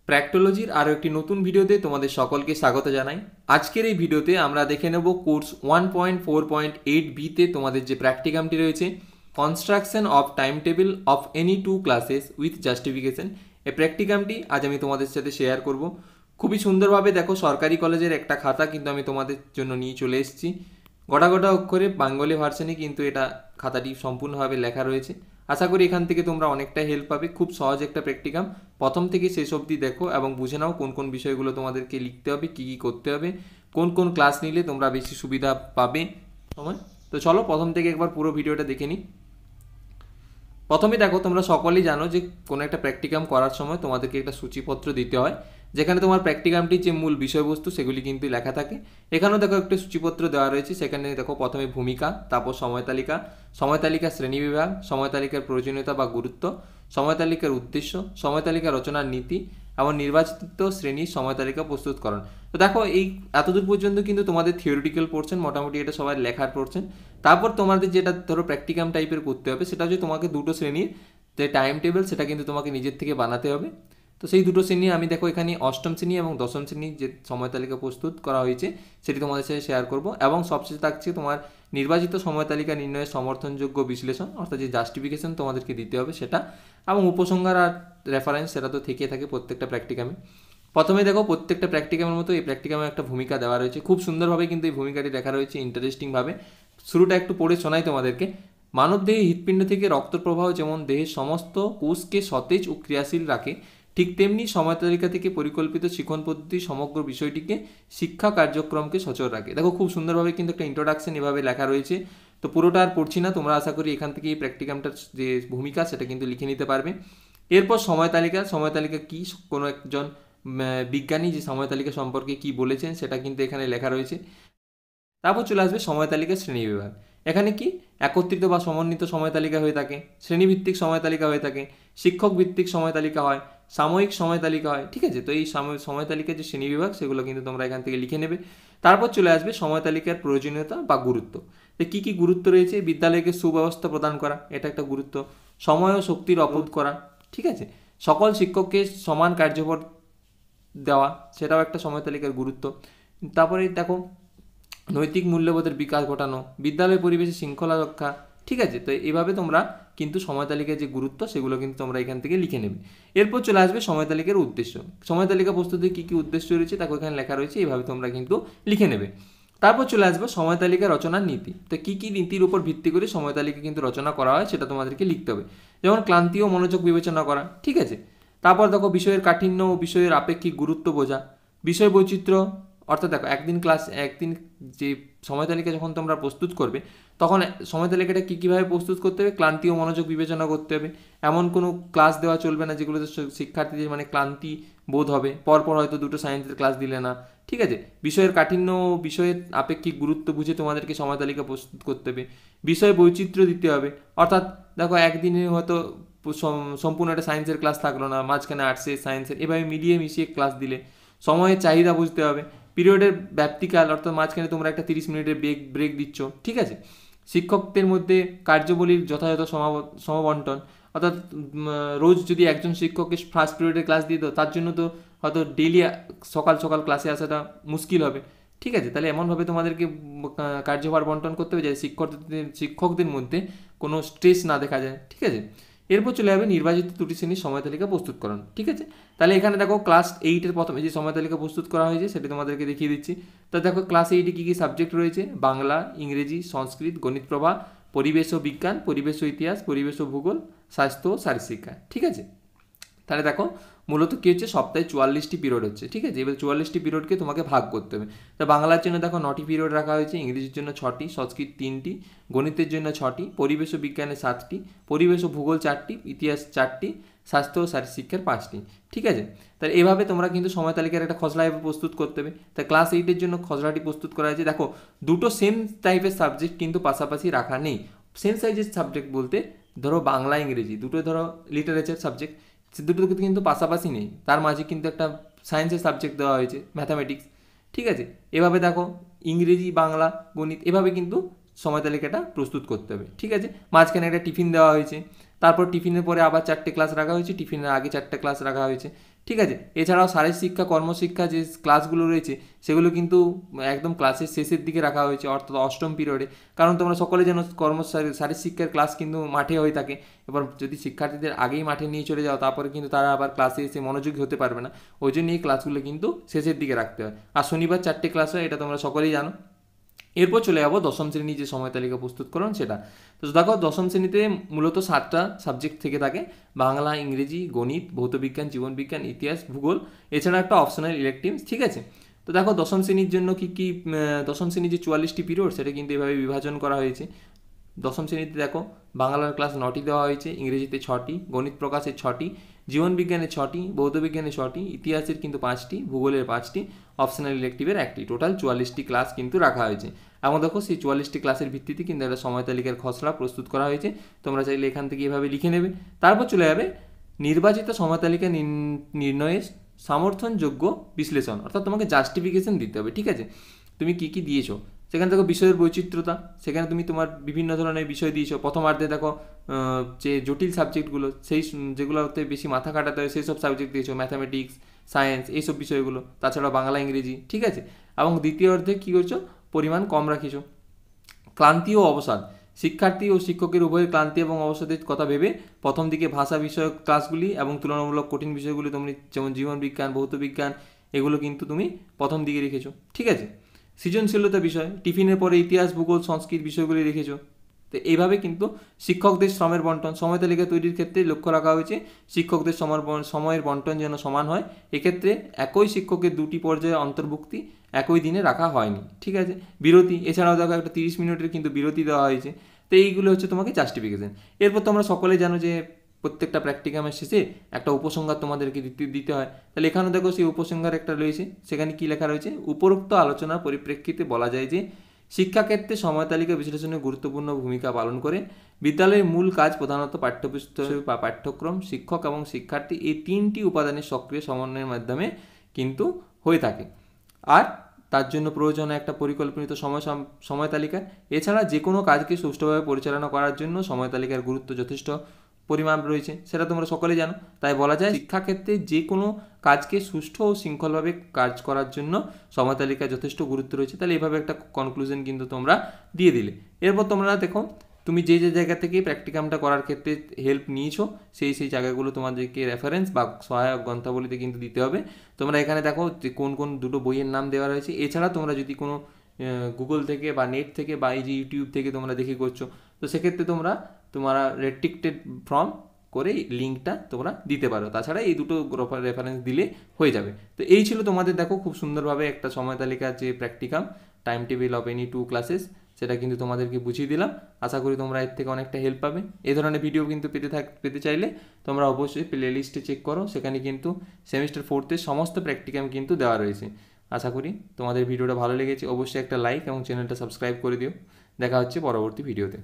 প্র্যাক্টোলজির আরও একটি নতুন ভিডিওতে তোমাদের সকলকে স্বাগত জানাই। আজকের এই ভিডিওতে আমরা দেখে নেব কোর্স 1.4.8 বিতে তোমাদের যে প্র্যাকটিকামটি রয়েছে, construction of time table of any two classes with justification. এই প্র্যাকটিকামটি আজ আমি তোমাদের সাথে শেয়ার করব। খুবই সুন্দরভাবে দেখো, সরকারি কলেজের একটা খাতা কিন্তু আমি তোমাদের জন্য নিয়ে চলে এসেছি। গোটা গোটা অক্ষরে বাঙ্গালি ভার্সনে কিন্তু এটা খাতাটি সম্পূর্ণভাবে লেখা রয়েছে। আশা করি এখান থেকে তোমরা অনেকটাই হেল্প পাবে। খুব সহজ একটা প্র্যাকটিকাম, প্রথম থেকে শেষ অবধি দেখো এবং বুঝে নাও কোন কোন বিষয়গুলো তোমাদেরকে লিখতে হবে, কী কী করতে হবে, কোন কোন ক্লাস নিলে তোমরা বেশি সুবিধা পাবে সময়। তো চলো প্রথম থেকে একবার পুরো ভিডিওটা দেখে নিই। প্রথমে দেখো, তোমরা সকলেই জানো যে কোনো একটা প্র্যাকটিকাম করার সময় তোমাদেরকে একটা সূচিপত্র দিতে হয়, যেখানে তোমার প্র্যাকটিকামটির যে মূল বিষয়বস্তু সেগুলি কিন্তু লেখা থাকে। এখানেও দেখো একটা সূচিপত্র দেওয়া রয়েছে। সেখানে দেখো প্রথমে ভূমিকা, তারপর সময় তালিকা, সময় তালিকা শ্রেণীবিভাগ, সময় তালিকার প্রয়োজনীয়তা বা গুরুত্ব, সময় তালিকার উদ্দেশ্য, সময় তালিকা রচনার নীতি এবং নির্বাচিত শ্রেণীর সময় তালিকা প্রস্তুতকরণ। তো দেখো, এই এতদূর পর্যন্ত কিন্তু তোমাদের থিওরিটিক্যাল পোর্শন, মোটামুটি এটা সবাই লেখার পোর্শন। তারপর তোমাদের যেটা ধরো প্র্যাকটিকাম টাইপের করতে হবে, সেটা হচ্ছে তোমাকে দুটো শ্রেণীর যে টাইম টেবিল সেটা কিন্তু তোমাকে নিজের থেকে বানাতে হবে। তো সেই দুটো শ্রেণী আমি দেখো এখানে অষ্টম শ্রেণী এবং দশম শ্রেণীর যে সময় তালিকা প্রস্তুত করা হয়েছে সেটি তোমাদের সাথে শেয়ার করব। এবং সবশেষে থাকছে তোমার নির্বাচিত সময় তালিকা নির্ণয়ের সমর্থনযোগ্য বিশ্লেষণ, অর্থাৎ যে জাস্টিফিকেশন তোমাদেরকে দিতে হবে সেটা, এবং উপসংহার আর রেফারেন্স সেটা তো থেকে থাকে প্রত্যেকটা প্র্যাকটিকামে। প্রথমে দেখো, প্রত্যেকটা প্র্যাকটিকামের মতো এই প্র্যাকটিকামে একটা ভূমিকা দেওয়া রয়েছে। খুব সুন্দরভাবে কিন্তু এই ভূমিকাটি দেখা রয়েছে, ইন্টারেস্টিংভাবে। শুরুটা একটু পড়ে শোনাই তোমাদেরকে। মানবদেহে হৃৎপিণ্ড থেকে রক্ত প্রবাহ যেমন দেহের সমস্ত কোষকে সতেজ ও ক্রিয়াশীল রাখে, ঠিক তেমনি সময় তালিকা থেকে পরিকল্পিত শিক্ষণ পদ্ধতি সমগ্র বিষয়টিকে শিক্ষা কার্যক্রমকে সচল রাখে। দেখো, খুব সুন্দরভাবে কিন্তু একটা ইন্ট্রোডাকশন এভাবে লেখা রয়েছে। তো পুরোটা আর পড়ছি না, তোমরা আশা করি এখান থেকে এই প্র্যাকটিকামটার যে ভূমিকা সেটা কিন্তু লিখে নিতে পারবে। এরপর সময় তালিকা। সময় তালিকা কী, কোনো একজন বিজ্ঞানী যে সময় তালিকা সম্পর্কে কী বলেছেন সেটা কিন্তু এখানে লেখা রয়েছে। তারপর চলে আসবে সময় তালিকা শ্রেণীবিভাগ। এখানে কি একত্রিত বা সমন্বিত সময় তালিকা হয়ে থাকে, শ্রেণীভিত্তিক সময় তালিকা হয়ে থাকে, শিক্ষক ভিত্তিক সময় তালিকা হয়, সাময়িক সময় তালিকা হয়। ঠিক আছে, তো এই সময় তালিকার যে শ্রেণীবিভাগ সেগুলো কিন্তু তোমরা এখান থেকে লিখে নেবে। তারপর চলে আসবে সময় তালিকার প্রয়োজনীয়তা বা গুরুত্ব। তো কী কী গুরুত্ব রয়েছে? বিদ্যালয়কে সুব্যবস্থা প্রদান করা, এটা একটা গুরুত্ব। সময় ও শক্তির অপব্যয় করা, ঠিক আছে। সকল শিক্ষককে সমান কার্যভার দেওয়া, সেটাও একটা সময় তালিকার গুরুত্ব। তারপরে দেখো, নৈতিক মূল্যবোধের বিকাশ ঘটানো, বিদ্যালয় পরিবেশে শৃঙ্খলা রক্ষা। ঠিক আছে, তো এইভাবে তোমরা কিন্তু সময় তালিকার যে গুরুত্ব সেগুলো কিন্তু তোমরা এখান থেকে লিখে নেবে। এরপর চলে আসবে সময় তালিকার উদ্দেশ্য। সময় তালিকা প্রস্তুতির কী কী উদ্দেশ্য রয়েছে তাকে এখানে লেখা রয়েছে, এইভাবে তোমরা কিন্তু লিখে নেবে। তারপর চলে আসবে সময় তালিকা রচনার নীতি। তো কী কী নীতির উপর ভিত্তি করে সময় তালিকা কিন্তু রচনা করা হয় সেটা তোমাদেরকে লিখতে হবে। যেমন ক্লান্তি ও মনোযোগ বিবেচনা করা, ঠিক আছে। তারপর দেখো, বিষয়ের কাঠিন্য ও বিষয়ের আপেক্ষিক গুরুত্ব বোঝা, বিষয় বৈচিত্র্য। অর্থাৎ দেখো, একদিন যে সময় তালিকা যখন তোমরা প্রস্তুত করবে তখন সময় তালিকাটা কীভাবে প্রস্তুত করতে হবে, ক্লান্তি ও মনোযোগ বিবেচনা করতে হবে। এমন কোনো ক্লাস দেওয়া চলবে না যেগুলোতে শিক্ষার্থীদের ক্লান্তি বোধ হবে, পরপর হয়তো দুটো সায়েন্সের ক্লাস দিলে না। ঠিক আছে, বিষয়ের কাঠিন্য ও বিষয়ের আপেক্ষিক গুরুত্ব বুঝে তোমাদেরকে সময় তালিকা প্রস্তুত করতে হবে। বিষয় বৈচিত্র্য দিতে হবে, অর্থাৎ দেখো একদিনে হয়তো সম্পূর্ণ একটা সায়েন্সের ক্লাস থাকলো না, মাঝখানে আর্টসের সায়েন্সের, এভাবে মিলিয়ে মিশিয়ে ক্লাস দিলে। সময়ের চাহিদা বুঝতে হবে, পিরিয়ডের ব্যাপ্তিকাল, অর্থাৎ মাঝখানে তোমরা একটা 30 মিনিটের ব্রেক দিচ্ছ। ঠিক আছে, শিক্ষকদের মধ্যে কার্যবলীর যথাযথ সমবন্টন, অর্থাৎ রোজ যদি একজন শিক্ষককে ফার্স্ট পিরিয়ডে ক্লাস দিয়ে দাও, তার জন্য তো হয়তো ডেইলি সকাল সকাল ক্লাসে আসাটা মুশকিল হবে। ঠিক আছে, তাহলে এমনভাবে তোমাদেরকে কার্যভার বন্টন করতে হবে যাতে শিক্ষকদের মধ্যে কোনো স্ট্রেস না দেখা যায়। ঠিক আছে, এরপর চলে যাবে নির্বাচিত দুটি শ্রেণীর সময় তালিকা প্রস্তুতকরণ। ঠিক আছে, তাহলে এখানে দেখো ক্লাস 8-এর প্রথমে যে সময় তালিকা প্রস্তুত করা হয়েছে সেটি তোমাদেরকে দেখিয়ে দিচ্ছি। তো দেখো, ক্লাস 8-এ কী কী সাবজেক্ট রয়েছে: বাংলা, ইংরেজি, সংস্কৃত, গণিত প্রভা, পরিবেশ ও বিজ্ঞান, পরিবেশ ও ইতিহাস, পরিবেশ ও ভূগোল, স্বাস্থ্য ও শারীরশিক্ষা। ঠিক আছে, তাহলে দেখো মূলত কী হচ্ছে, সপ্তাহে 44টি পিরিয়ড হচ্ছে। ঠিক আছে, এবার 44টি পিরিয়ডকে তোমাকে ভাগ করতে হবে। তো বাংলার জন্য দেখো 9টি পিরিয়ড রাখা হয়েছে, ইংরেজির জন্য 6টি, সংস্কৃত 3টি, গণিতের জন্য 6টি, পরিবেশ ও বিজ্ঞানে 7টি, পরিবেশ ও ভূগোল 4টি, ইতিহাস 4টি, স্বাস্থ্য ও শারীরশিক্ষার 5টি। ঠিক আছে, তাহলে এভাবে তোমরা কিন্তু সময় তালিকার একটা খসড়া প্রস্তুত করতে হবে। তাই ক্লাস 8-এর জন্য খসড়াটি প্রস্তুত করা হয়েছে। দেখো, দুটো সেম টাইপের সাবজেক্ট কিন্তু পাশাপাশি রাখা নেই। সেম সাইজের সাবজেক্ট বলতে ধরো বাংলা, ইংরেজি দুটো ধরো লিটারেচার সাবজেক্ট, সে দুটো কিন্তু পাশাপাশি নেই, তার মাঝে কিন্তু একটা সায়েন্সের সাবজেক্ট দেওয়া হয়েছে, ম্যাথামেটিক্স। ঠিক আছে, এভাবে দেখো ইংরেজি, বাংলা, গণিত, এভাবে কিন্তু সময় তালিকাটা প্রস্তুত করতে হবে। ঠিক আছে, মাঝখানে একটা টিফিন দেওয়া হয়েছে, তারপর টিফিনের পরে আবার 4টে ক্লাস রাখা হয়েছে, টিফিনের আগে 4টে ক্লাস রাখা হয়েছে। ঠিক আছে। এছাড়াও শারীরিক শিক্ষা, কর্মশিক্ষা যে ক্লাসগুলো রয়েছে সেগুলো কিন্তু একদম ক্লাসের শেষের দিকে রাখা হয়েছে, অর্থাৎ অষ্টম পিরিয়ডে। কারণ তোমরা সকলে জানো শারীরিক শিক্ষার ক্লাস কিন্তু মাঠে হয়ে থাকে। এবার যদি শিক্ষার্থীদের আগেই মাঠে নিয়ে চলে যাও তারপরে কিন্তু তারা আবার ক্লাসে এসে মনোযোগী হতে পারবে না, ওই জন্য এই ক্লাসগুলো কিন্তু শেষের দিকে রাখতে হয়। আর শনিবার 4টে ক্লাস হয়, এটা তোমরা সকলেই জানো। এরপর চলে যাবো দশম শ্রেণী যে সময় তালিকা প্রস্তুতকরণ সেটা। তো দেখো দশম শ্রেণীতে মূলত 7টা সাবজেক্ট থেকে থাকে: বাংলা, ইংরেজি, গণিত, ভৌতবিজ্ঞান, জীবনবিজ্ঞান, ইতিহাস, ভূগোল, এছাড়া একটা অপশনাল ইলেকটিভস। ঠিক আছে। তো দেখো দশম শ্রেণীর জন্য কি দশম শ্রেণীর যে 44টি পিরিয়ড সেটা কিন্তু এভাবে বিভাজন করা হয়েছে। দশম শ্রেণীতে দেখো বাংলার ক্লাস 9টি দেওয়া হয়েছে, ইংরেজিতে 6টি, গণিত প্রকাশের 6টি, জীবনবিজ্ঞানের 6টি, ভৌতবিজ্ঞানের 6টি, ইতিহাসের কিন্তু 5টি, ভূগোলের 5টি, অপশনাল ইলেকটিভের 1টি, টোটাল 44টি ক্লাস কিন্তু রাখা হয়েছে। এবং দেখো সেই 44টি ক্লাসের ভিত্তিতে কিন্তু একটা সময় তালিকার খসড়া প্রস্তুত করা হয়েছে, তোমরা চাইলে এখান থেকে এভাবে লিখে নেবে। তারপর চলে যাবে নির্বাচিত সময় তালিকা নির্ণয়ের সমর্থনযোগ্য বিশ্লেষণ, অর্থাৎ তোমাকে জাস্টিফিকেশন দিতে হবে। ঠিক আছে, তুমি কি কি দিয়েছো সেখানে দেখো বিষয়ের বৈচিত্র্যতা, সেখানে তুমি তোমার বিভিন্ন ধরনের বিষয় দিয়েছো। প্রথমার্ধে দেখো যে জটিল সাবজেক্টগুলো, সেই যেগুলোতে বেশি মাথা কাটাতে হয় সেই সব সাবজেক্ট দিয়েছো, ম্যাথামেটিক্স, সায়েন্স, এইসব বিষয়গুলো, তাছাড়া বাংলা, ইংরেজি। ঠিক আছে। এবং দ্বিতীয় অর্ধে কী করছো, পরিমাণ কম রাখিছো। ক্লান্তি ও অবসাদ, শিক্ষার্থী ও শিক্ষকের উভয়ের ক্লান্তি এবং অবসাদের কথা ভেবে প্রথম দিকে ভাষা বিষয়ক ক্লাসগুলি এবং তুলনামূলক কঠিন বিষয়গুলি তুমি যেমন জীবনবিজ্ঞান, ভৌতবিজ্ঞান, এগুলো কিন্তু তুমি প্রথম দিকে রেখেছো। ঠিক আছে। সৃজনশীলতা বিষয়, টিফিনের পরে ইতিহাস, ভূগোল, সংস্কৃত বিষয়গুলি রেখেছো। তো এইভাবে কিন্তু শিক্ষকদের শ্রমের বন্টন, সময় তালিকা তৈরির ক্ষেত্রে লক্ষ্য রাখা হয়েছে শিক্ষকদের সময়ের বন্টন যেন সমান হয়। এক্ষেত্রে একই শিক্ষকের 2টি পর্যায়ে অন্তর্ভুক্তি একই দিনে রাখা হয়নি। ঠিক আছে। বিরতি, এছাড়াও দেখো একটা 30 মিনিটের কিন্তু বিরতি দেওয়া হয়েছে। তো এইগুলো হচ্ছে তোমাকে জাস্টিফিকেশন। এরপর তোমরা সকলে জানো যে প্রত্যেকটা প্র্যাকটিকামের শেষে একটা উপসংহার তোমাদেরকে দিতে হয়। তাহলে এখানে দেখো সেই উপসংহার একটা রয়েছে, সেখানে কি লেখা রয়েছে, উপরোক্ত আলোচনার পরিপ্রেক্ষিতে বলা যায় যে শিক্ষাক্ষেত্রে সময় তালিকা বিশ্লেষণে গুরুত্বপূর্ণ ভূমিকা পালন করে। বিদ্যালয়ের মূল কাজ প্রধানত পাঠ্যপুস্তক বা পাঠ্যক্রম, শিক্ষক এবং শিক্ষার্থী এই 3টি উপাদানের সক্রিয় সমন্বয়ের মাধ্যমে কিন্তু হয়ে থাকে। আর তার জন্য প্রয়োজন একটা পরিকল্পিত সময় তালিকা। এছাড়া যে কোনো কাজকে সুষ্ঠুভাবে পরিচালনা করার জন্য সময় তালিকার গুরুত্ব যথেষ্ট পরিমাণ রয়েছে, সেটা তোমরা সকলে জানো। তাই বলা যায় শিক্ষাক্ষেত্রে যে কোনো কাজকে সুষ্ঠু ও শৃঙ্খলভাবে কাজ করার জন্য সময় তালিকায় যথেষ্ট গুরুত্ব রয়েছে। তাহলে এইভাবে একটা কনক্লুশন কিন্তু তোমরা দিয়ে দিলে। এরপর তোমরা দেখো তুমি যে জায়গা থেকে প্র্যাকটিকামটা করার ক্ষেত্রে হেল্প নিয়েছো সেই জায়গাগুলো তোমাদেরকে রেফারেন্স বা সহায়ক গ্রন্থাবলীতে কিন্তু দিতে হবে। তোমরা এখানে দেখো যে কোন কোন দুটো বইয়ের নাম দেওয়া রয়েছে। এছাড়া তোমরা যদি কোনো গুগল থেকে বা নেট থেকে বা এই যে ইউটিউব থেকে তোমরা দেখে করছো, তো সেক্ষেত্রে তোমরা রেস্ট্রিক্টেড ফ্রম করে লিঙ্কটা তোমরা দিতে পারো। তাছাড়া এই দুটো রেফারেন্স দিলে হয়ে যাবে। তো এই ছিল তোমাদের দেখো খুব সুন্দরভাবে একটা সময় তালিকার যে practicum time table of any 2 classes, সেটা কিন্তু তোমাদেরকে বুঝিয়ে দিলাম। আশা করি তোমরা এর থেকে অনেকটা হেল্প পাবে। এই ধরনের ভিডিও কিন্তু পেতে চাইলে তোমরা অবশ্যই প্লে লিস্টে চেক করো, সেখানে কিন্তু সেমিস্টার 4-এর সমস্ত প্র্যাকটিকাম কিন্তু দেওয়া রয়েছে। আশা করি তোমাদের ভিডিওটা ভালো লেগেছে। অবশ্যই একটা লাইক এবং চ্যানেলটা সাবস্ক্রাইব করে দিও। দেখা হচ্ছে পরবর্তী ভিডিওতে।